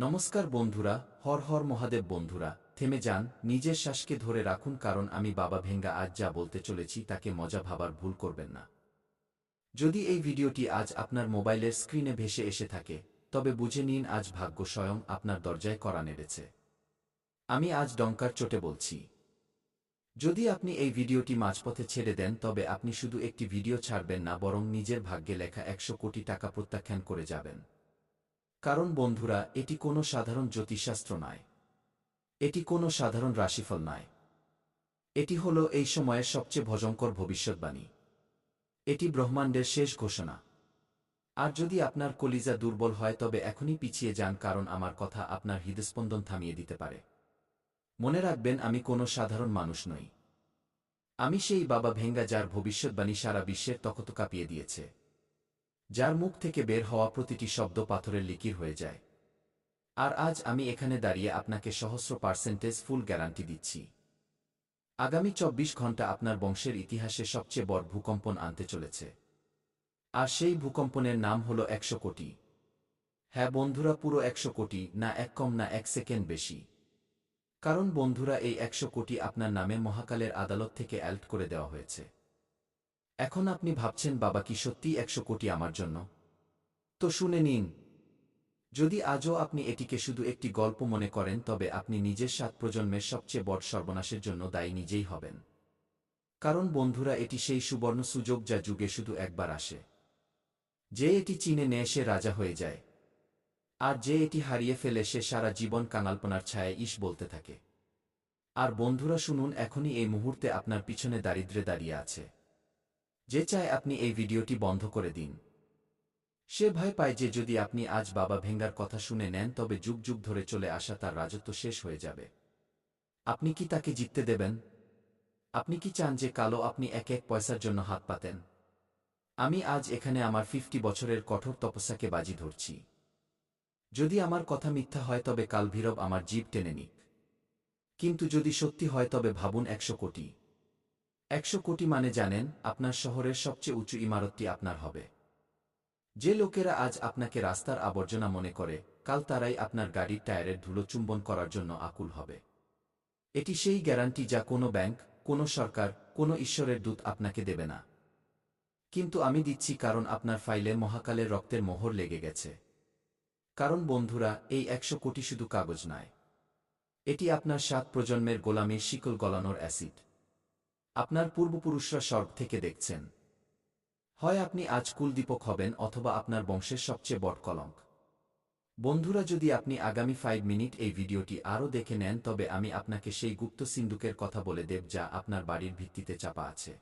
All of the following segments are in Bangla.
নমস্কার বন্ধুরা, হর হর মহাদেব বন্ধুরা, থেমে যান, নিজের শ্বাসকে ধরে রাখুন কারণ আমি বাবা ভেঙ্গা আজ যা বলতে চলেছি তাকে মজা ভাবার ভুল করবেন না। যদি এই ভিডিওটি আজ আপনার মোবাইলের স্ক্রিনে ভেসে এসে থাকে, তবে বুঝে নিন আজ ভাগ্য স্বয়ং আপনার দরজায় কড়া নেড়েছে। আমি আজ ডঙ্কার চোটে বলছি। যদি আপনি এই ভিডিওটি মাঝপথে ছেড়ে দেন তবে আপনি শুধু একটি ভিডিও ছাড়বেন না, বরং নিজের ভাগ্যে লেখা 100 কোটি টাকা প্রত্যাখ্যান করে যাবেন। কারণ বন্ধুরা, এটি কোনো সাধারণ জ্যোতিষশাস্ত্র নয়, এটি কোনো সাধারণ রাশিফল নয়, এটি হল এই সময়ের সবচেয়ে ভয়ঙ্কর ভবিষ্যৎবাণী। এটি ব্রহ্মাণ্ডের শেষ ঘোষণা। আর যদি আপনার কলিজা দুর্বল হয় তবে এখনই পিছিয়ে যান, কারণ আমার কথা আপনার হৃদস্পন্দন থামিয়ে দিতে পারে। মনে রাখবেন, আমি কোনো সাধারণ মানুষ নই। আমি সেই বাবা ভেঙ্গা যার ভবিষ্যৎবাণী সারা বিশ্বের তখত কাঁপিয়ে দিয়েছে, যার মুখ থেকে বের হওয়া প্রতিটি শব্দ পাথরের লিকির হয়ে যায়। আর আজ আমি এখানে দাঁড়িয়ে আপনাকে 100% ফুল গ্যারান্টি দিচ্ছি, আগামী 24 ঘণ্টা আপনার বংশের ইতিহাসে সবচেয়ে বড় ভূকম্পন আনতে চলেছে। আর সেই ভূকম্পনের নাম হল 100 কোটি। হ্যাঁ বন্ধুরা, পুরো 100 কোটি, না এক কম না এক সেকেন্ড বেশি। কারণ বন্ধুরা, এই 100 কোটি আপনার নামে মহাকালের আদালত থেকে অ্যাল্ট করে দেওয়া হয়েছে। এখন আপনি ভাবছেন, বাবা কি সত্যিই 100 কোটি আমার জন্য? তো শুনে নিন। যদি আজও আপনি এটিকে শুধু একটি গল্প মনে করেন তবে আপনি নিজের 7 প্রজন্মের সবচেয়ে বড় সর্বনাশের জন্য দায়ী নিজেই হবেন। কারণ বন্ধুরা, এটি সেই সুবর্ণ সুযোগ যা যুগে শুধু একবার আসে। যে এটি চিনে নেয় সে রাজা হয়ে যায়, আর যে এটি হারিয়ে ফেলে সে সারা জীবন কাঙালপনার ছায়ায় ইস বলতে থাকে। আর বন্ধুরা শুনুন, এখনই এই মুহূর্তে আপনার পিছনে দারিদ্র্যে দাঁড়িয়ে আছে, যে চায় আপনি এই ভিডিওটি বন্ধ করে দিন। সে ভয় পায় যে যদি আপনি আজ বাবা ভেঙ্গার কথা শুনে নেন তবে যুগ যুগ ধরে চলে আসা তার রাজত্ব শেষ হয়ে যাবে। আপনি কি তাকে জিততে দেবেন? আপনি কি চান যে কালো আপনি এক এক পয়সার জন্য হাত পাতেন? আমি আজ এখানে আমার 50 বছরের কঠোর তপস্যাকে বাজি ধরছি। যদি আমার কথা মিথ্যা হয় তবে কাল ভীরব আমার জীব টেনে নিক। কিন্তু যদি সত্যি হয় তবে ভাবুন, 100 কোটি। 100 কোটি মানে জানেন, আপনার শহরের সবচেয়ে উঁচু ইমারতটি আপনার হবে। যে লোকেরা আজ আপনাকে রাস্তার আবর্জনা মনে করে, কাল তারাই আপনার গাড়ির টায়ারের ধুলো চুম্বন করার জন্য আকুল হবে। এটি সেই গ্যারান্টি যা কোনো ব্যাংক, কোনো সরকার, কোনো ঈশ্বরের দূত আপনাকে দেবে না। কিন্তু আমি দিচ্ছি, কারণ আপনার ফাইলে মহাকালের রক্তের মোহর লেগে গেছে। কারণ বন্ধুরা, এই 100 কোটি শুধু কাগজ নয়, এটি আপনার 7 প্রজন্মের গোলামীর শিকল গলানোর অ্যাসিড। আপনার পূর্বপুরুষরা স্বর্গ থেকে দেখছেন। হয় আপনি আজ কুলদীপক হবেন অথবা আপনার বংশের সবচেয়ে বড় কলঙ্ক। বন্ধুরা, যদি আপনি আগামী 5 মিনিট এই ভিডিওটি আরও দেখে নেন তবে আমি আপনাকে সেই গুপ্ত সিন্দুকের কথা বলে দেব যা আপনার বাড়ির ভিত্তিতে চাপা আছে।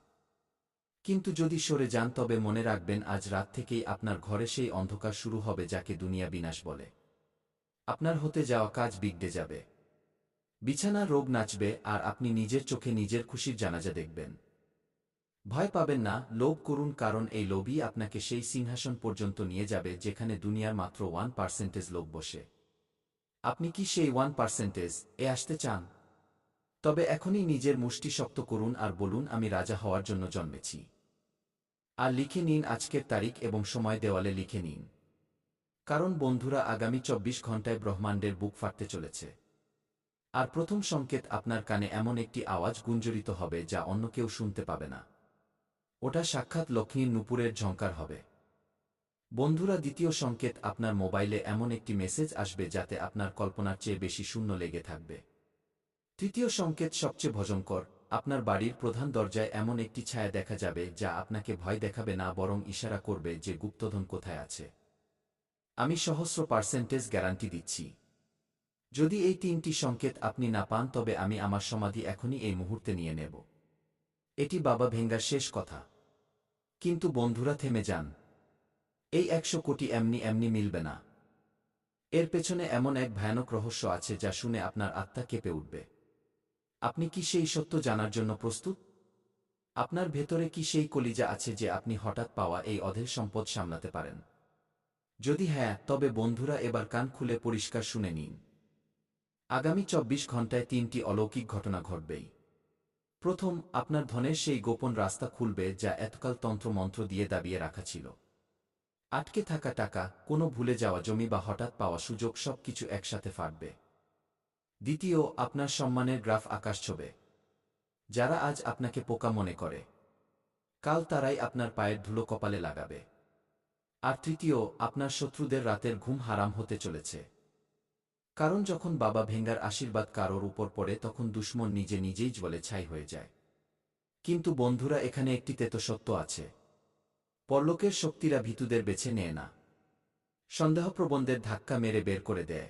কিন্তু যদি সরে যান তবে মনে রাখবেন, আজ রাত থেকেই আপনার ঘরে সেই অন্ধকার শুরু হবে যাকে দুনিয়া বিনাশ বলে। আপনার হতে যাওয়া কাজ বিগড়ে যাবে, বিছানার রোগ নাচবে, আর আপনি নিজের চোখে নিজের খুশির জানাজা দেখবেন। ভয় পাবেন না, লোভ করুন, কারণ এই লোভই আপনাকে সেই সিংহাসন পর্যন্ত নিয়ে যাবে যেখানে দুনিয়ার মাত্র 1% লোক বসে। আপনি কি সেই 1% এ আসতে চান? তবে এখনই নিজের মুষ্টি শক্ত করুন আর বলুন, আমি রাজা হওয়ার জন্য জন্মেছি। আর লিখে নিন আজকের তারিখ এবং সময়, দেওয়ালে লিখে নিন। কারণ বন্ধুরা, আগামী 24 ঘণ্টায় ব্রহ্মাণ্ডের বুক ফাটতে চলেছে। আর প্রথম সংকেত, আপনার কানে এমন একটি আওয়াজ গুঞ্জরিত হবে যা অন্য কেউ শুনতে পাবে না। ওটা সাক্ষাৎ লক্ষ্মীর নূপুরের ঝঙ্কার হবে। বন্ধুরা, দ্বিতীয় সংকেত, আপনার মোবাইলে এমন একটি মেসেজ আসবে যাতে আপনার কল্পনার চেয়ে বেশি শূন্য লেগে থাকবে। তৃতীয় সংকেত সবচেয়ে ভয়ঙ্কর, আপনার বাড়ির প্রধান দরজায় এমন একটি ছায়া দেখা যাবে যা আপনাকে ভয় দেখাবে না, বরং ইশারা করবে যে গুপ্তধন কোথায় আছে। আমি 100% গ্যারান্টি দিচ্ছি। যদি এই 3টি সংকেত আপনি না পান তবে আমি আমার সমাধি এখনই এই মুহূর্তে নিয়ে নেব। এটি বাবা ভেঙ্গার শেষ কথা। কিন্তু বন্ধুরা, থেমে যান। এই 100 কোটি এমনি এমনি মিলবে না। এর পেছনে এমন এক ভয়ানক রহস্য আছে যা শুনে আপনার আত্মা কেঁপে উঠবে। আপনি কি সেই সত্য জানার জন্য প্রস্তুত? আপনার ভেতরে কি সেই কলিজা আছে যে আপনি হঠাৎ পাওয়া এই অধের সম্পদ সামলাতে পারেন? যদি হ্যাঁ, তবে বন্ধুরা এবার কান খুলে পরিষ্কার শুনে নিন। আগামী 24 ঘণ্টায় 3টি অলৌকিক ঘটনা ঘটবেই। প্রথম, আপনার ধনের সেই গোপন রাস্তা খুলবে যা এতকাল তন্ত্রমন্ত্র দিয়ে দাবিয়ে রাখা ছিল। আটকে থাকা টাকা, কোনো ভুলে যাওয়া জমি বা হঠাৎ পাওয়া সুযোগ সবকিছু একসাথে ফাটবে। দ্বিতীয়, আপনার সম্মানের গ্রাফ আকাশ ছোঁবে। যারা আজ আপনাকে পোকা মনে করে, কাল তারাই আপনার পায়ের ধুলো কপালে লাগাবে। আর তৃতীয়, আপনার শত্রুদের রাতের ঘুম হারাম হতে চলেছে। কারণ যখন বাবা ভেঙ্গার আশীর্বাদ কারোর উপর পড়ে তখন দুশমন নিজে নিজেই জ্বলে ছাই হয়ে যায়। কিন্তু বন্ধুরা, এখানে একটি তেতো সত্য আছে। পরলোকের শক্তিরা ভীতুদের বেছে নেয় না, সন্দেহপ্রবণদের ধাক্কা মেরে বের করে দেয়।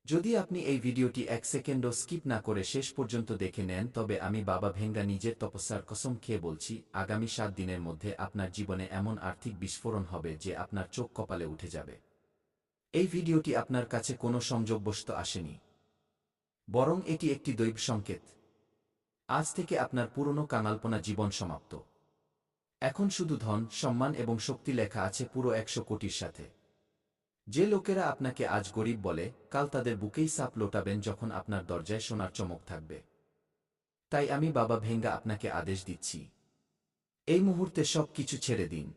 যদি আপনি এই ভিডিওটি এক সেকেন্ডও স্কিপ না করে শেষ পর্যন্ত দেখে নেন, তবে আমি বাবা ভেঙ্গা নিজের তপস্যার কসম খেয়ে বলছি, আগামী 7 দিনের মধ্যে আপনার জীবনে এমন আর্থিক বিস্ফোরণ হবে যে আপনার চোখ কপালে উঠে যাবে। এই ভিডিওটি আপনার কাছে কোনো সংযোগবশত আসেনি, বরং এটি একটি দৈব সংকেত। আজ থেকে আপনার পুরনো কাঙালপনা জীবন সমাপ্ত। এখন শুধু ধন, সম্মান এবং শক্তি লেখা আছে পুরো 100 কোটির সাথে। যে লোকেরা আপনাকে আজ গরিব বলে, কাল তাদের বুকেই সাপ লোটাবেন যখন আপনার দরজায় সোনার চমক থাকবে। তাই আমি বাবা ভেঙ্গা আপনাকে আদেশ দিচ্ছি, এই মুহূর্তে সব কিছু ছেড়ে দিন।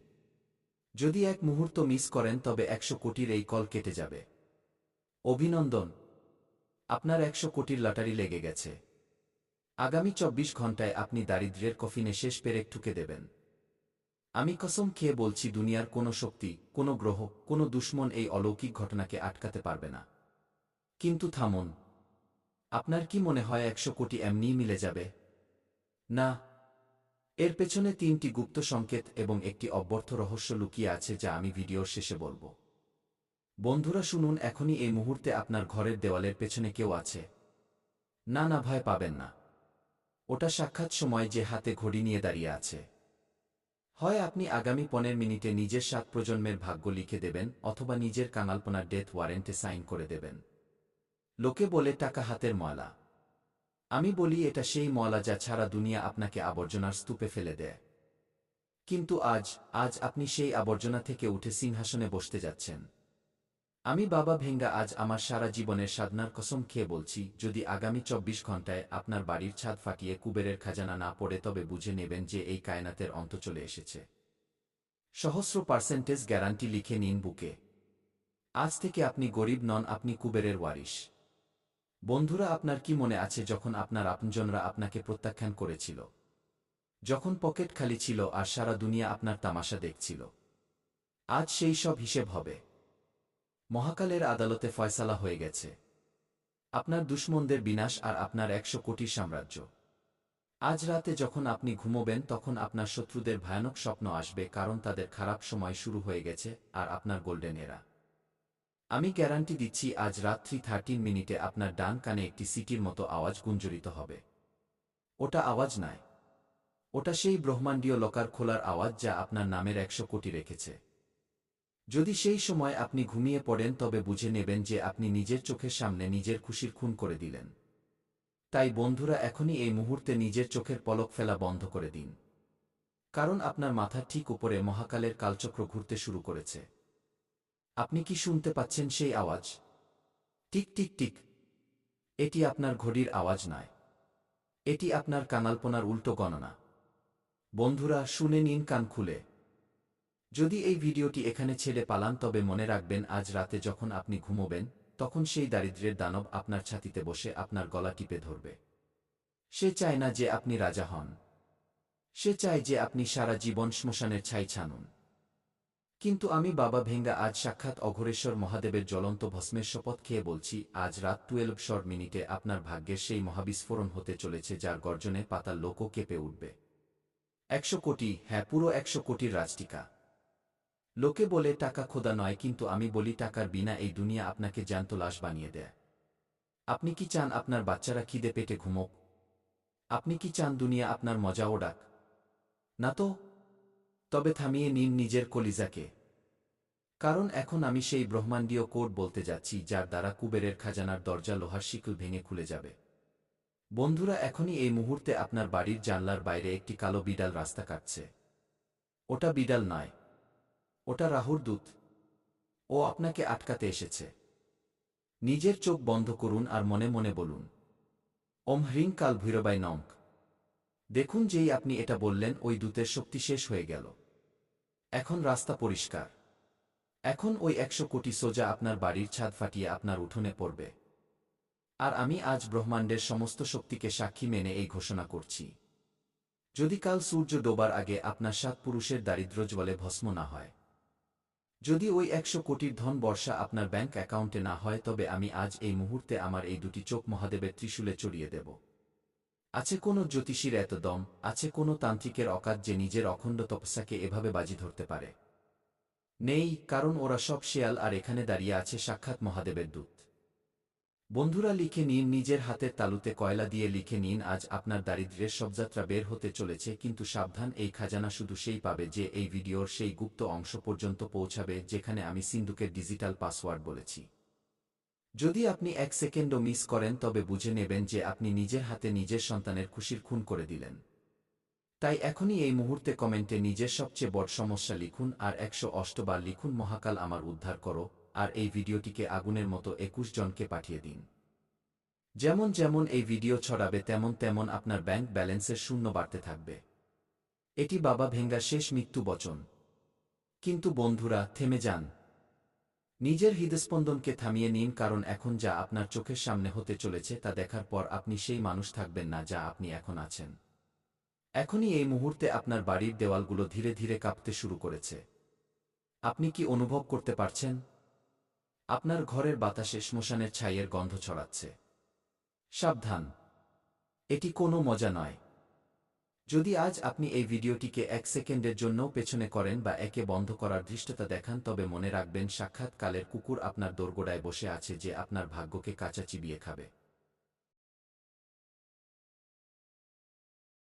যদি এক মুহূর্ত মিস করেন তবে 100 কোটির এই কল কেটে যাবে। অভিনন্দন, আপনার 100 কোটির লটারি লেগে গেছে। আগামী 24 ঘন্টায় আপনি দারিদ্র্যের কফিনে শেষ পেরেক ঠুকে দেবেন। আমি কসম খেয়ে বলছি, দুনিয়ার কোনো শক্তি, কোনো গ্রহ, কোনো দুশমন এই অলৌকিক ঘটনাকে আটকাতে পারবে না। কিন্তু থামুন, আপনার কি মনে হয় 100 কোটি এমনিই মিলে যাবে? না, এর পেছনে 3টি গুপ্ত সংকেত এবং একটি অব্যর্থ রহস্য লুকিয়ে আছে যা আমি ভিডিওর শেষে বলবো। বন্ধুরা শুনুন, এখনই এই মুহূর্তে আপনার ঘরের দেওয়ালের পেছনে কেউ আছে। না না, ভয় পাবেন না। ওটা সাক্ষাৎ সময় যে হাতে ঘড়ি নিয়ে দাঁড়িয়ে আছে। হয় আপনি আগামী 15 মিনিটে নিজের 7 প্রজন্মের ভাগ্য লিখে দেবেন, অথবা নিজের কাঙালপনার ডেথ ওয়ারেন্টে সাইন করে দেবেন। লোকে বলে টাকা হাতের ময়লা। আমি বলি এটা সেই ময়লা যা ছাড়া দুনিয়া আপনাকে আবর্জনার স্তূপে ফেলে দেয়। কিন্তু আজ আপনি সেই আবর্জনা থেকে উঠে সিংহাসনে বসতে যাচ্ছেন। আমি বাবা ভেঙ্গা আজ আমার সারা জীবনের সাধনার কসম খেয়ে বলছি, যদি আগামী 24 ঘন্টায় আপনার বাড়ির ছাদ ফাটিয়ে কুবেরের খাজানা না পড়ে তবে বুঝে নেবেন যে এই কায়নাতের অন্ত চলে এসেছে। সহস্র% গ্যারান্টি লিখে নিন বুকে। আজ থেকে আপনি গরিব নন, আপনি কুবেরের ওয়ারিশ। বন্ধুরা, আপনার কি মনে আছে যখন আপনার আপনজনরা আপনাকে প্রত্যাখ্যান করেছিল? যখন পকেট খালি ছিল আর সারা দুনিয়া আপনার তামাশা দেখছিল? আজ সেই সব হিসেব হবে। মহাকালের আদালতে ফয়সালা হয়ে গেছে। আপনার দুশমনদের বিনাশ আর আপনার 100 কোটির সাম্রাজ্য। আজ রাতে যখন আপনি ঘুমোবেন তখন আপনার শত্রুদের ভয়ানক স্বপ্ন আসবে, কারণ তাদের খারাপ সময় শুরু হয়ে গেছে আর আপনার গোল্ডেন এরা। আমি গ্যারান্টি দিচ্ছি, আজ রাত্রি 13 মিনিটে আপনার ডান কানে একটি সিটির মতো আওয়াজ গুঞ্জরিত হবে। ওটা আওয়াজ নয়, ওটা সেই ব্রহ্মাণ্ডীয় লকার খোলার আওয়াজ যা আপনার নামের 100 কোটি রেখেছে। যদি সেই সময় আপনি ঘুমিয়ে পড়েন তবে বুঝে নেবেন যে আপনি নিজের চোখের সামনে নিজের খুশির খুন করে দিলেন। তাই বন্ধুরা, এখনই এই মুহূর্তে নিজের চোখের পলক ফেলা বন্ধ করে দিন। কারণ আপনার মাথার ঠিক উপরে মহাকালের কালচক্র ঘুরতে শুরু করেছে। আপনি কি শুনতে পাচ্ছেন সেই আওয়াজ? Tick tick tick. এটি আপনার ঘড়ির আওয়াজ নয়, এটি আপনার কাঙালপনার উল্টো গণনা। বন্ধুরা শুনে নিন কান খুলে। যদি এই ভিডিওটি এখানে ছেড়ে পালান তবে মনে রাখবেন, আজ রাতে যখন আপনি ঘুমোবেন তখন সেই দারিদ্র্যের দানব আপনার ছাতিতে বসে আপনার গলা টিপে ধরবে। সে চায় না যে আপনি রাজা হন, সে চায় যে আপনি সারা জীবন শ্মশানের ছাই ছানুন। কিন্তু আমি বাবা ভেঙ্গা আজ সাক্ষাৎ অঘোরেশ্বর মহাদেবের জ্বলন্ত ভস্মের শপথ খেয়ে বলছি, আজ রাত 12 মিনিটে আপনার ভাগ্যের সেই মহাবিস্ফোরণ হতে চলেছে যার গর্জনে পাতাল লোকও কেঁপে উঠবে। 100 কোটি, হ্যাঁ পুরো 100 কোটির রাজটিকা। লোকে বলে টাকা খোদা নয়, কিন্তু আমি বলি টাকার বিনা এই দুনিয়া আপনাকে জ্যান্ত লাশ বানিয়ে দেয়। আপনি কি চান আপনার বাচ্চারা খিদে পেটে ঘুমোক? আপনি কি চান দুনিয়া আপনার মজা ওড়াক? না তো। তবে থামিয়ে নিন নিজের কলিজাকে, কারণ এখন আমি সেই ব্রহ্মাণ্ডীয় কোড বলতে যাচ্ছি যার দ্বারা কুবেরের খাজানার দরজা লোহার শিকল ভেঙে খুলে যাবে। বন্ধুরা, এখনই এই মুহূর্তে আপনার বাড়ির জানলার বাইরে একটি কালো বিড়াল রাস্তা কাটছে। ওটা বিড়াল নয়, ওটা রাহুর দূত। ও আপনাকে আটকাতে এসেছে। নিজের চোখ বন্ধ করুন আর মনে মনে বলুন, ওম হ্রিং কাল ভৈরবাই নমঃ। দেখুন, যেই আপনি এটা বললেন ওই দূতের শক্তি শেষ হয়ে গেল। এখন রাস্তা পরিষ্কার। এখন ওই 100 কোটি সোজা আপনার বাড়ির ছাদ ফাটিয়ে আপনার উঠোনে পড়বে। আর আমি আজ ব্রহ্মাণ্ডের সমস্ত শক্তিকে সাক্ষী মেনে এই ঘোষণা করছি, যদি কাল সূর্য ডোবার আগে আপনার 7 পুরুষের দারিদ্র্য জ্বলে ভস্ম না হয়, যদি ওই 100 কোটির ধন বর্ষা আপনার ব্যাংক অ্যাকাউন্টে না হয়, তবে আমি আজ এই মুহূর্তে আমার এই দুটি চোখ মহাদেবের ত্রিশূলে চড়িয়ে দেব। আছে কোনো জ্যোতিষীর এত দম, আছে কোনো তান্ত্রিকের অকাত যে নিজের অখণ্ড তপস্যাকে এভাবে বাজি ধরতে পারে? নেই, কারণ ওরা সব শেয়াল, আর এখানে দাঁড়িয়ে আছে সাক্ষাৎ মহাদেবের দূত। বন্ধুরা, লিখে নিন, নিজের হাতের তালুতে কয়লা দিয়ে লিখে নিন, আজ আপনার দারিদ্র্যের শবযাত্রা বের হতে চলেছে। কিন্তু সাবধান, এই খাজানা শুধু সেই পাবে যে এই ভিডিওর সেই গুপ্ত অংশ পর্যন্ত পৌঁছাবে যেখানে আমি সিন্ধুকের ডিজিটাল পাসওয়ার্ড বলেছি। যদি আপনি 1 সেকেন্ডও মিস করেন, তবে বুঝে নেবেন যে আপনি নিজের হাতে নিজের সন্তানের খুশির খুন করে দিলেন। তাই এখনই এই মুহূর্তে কমেন্টে নিজের সবচেয়ে বড় সমস্যা লিখুন, আর 108 বার লিখুন, মহাকাল আমার উদ্ধার করো। আর এই ভিডিওটিকে আগুনের মতো 21 জনকে পাঠিয়ে দিন। যেমন যেমন এই ভিডিও ছড়াবে, তেমন তেমন আপনার ব্যাংক ব্যালেন্সের শূন্য বাড়তে থাকবে। এটি বাবা ভেঙ্গার শেষ মৃত্যু বচন। কিন্তু বন্ধুরা, থেমে যান। নিজের হৃদস্পন্দনকে থামিয়ে নিন, কারণ এখন যা আপনার চোখের সামনে হতে চলেছে তা দেখার পর আপনি সেই মানুষ থাকবেন না যা আপনি এখন আছেন। এখনই এই মুহূর্তে আপনার বাড়ির দেওয়ালগুলো ধীরে ধীরে কাঁপতে শুরু করেছে। আপনি কি অনুভব করতে পারছেন? আপনার ঘরের বাতাসে শ্মশানের ছাইয়ের গন্ধ ছড়াচ্ছে। সাবধান, এটি কোনো মজা নয়। যদি আজ আপনি এই ভিডিওটিকে 1 সেকেন্ডের জন্যও পেছনে করেন বা একে বন্ধ করার ধৃষ্টতা দেখান, তবে মনে রাখবেন সাক্ষাৎ কালের কুকুর আপনার দোরগোড়ায় বসে আছে যে আপনার ভাগ্যকে কাঁচা চিবিয়ে খাবে।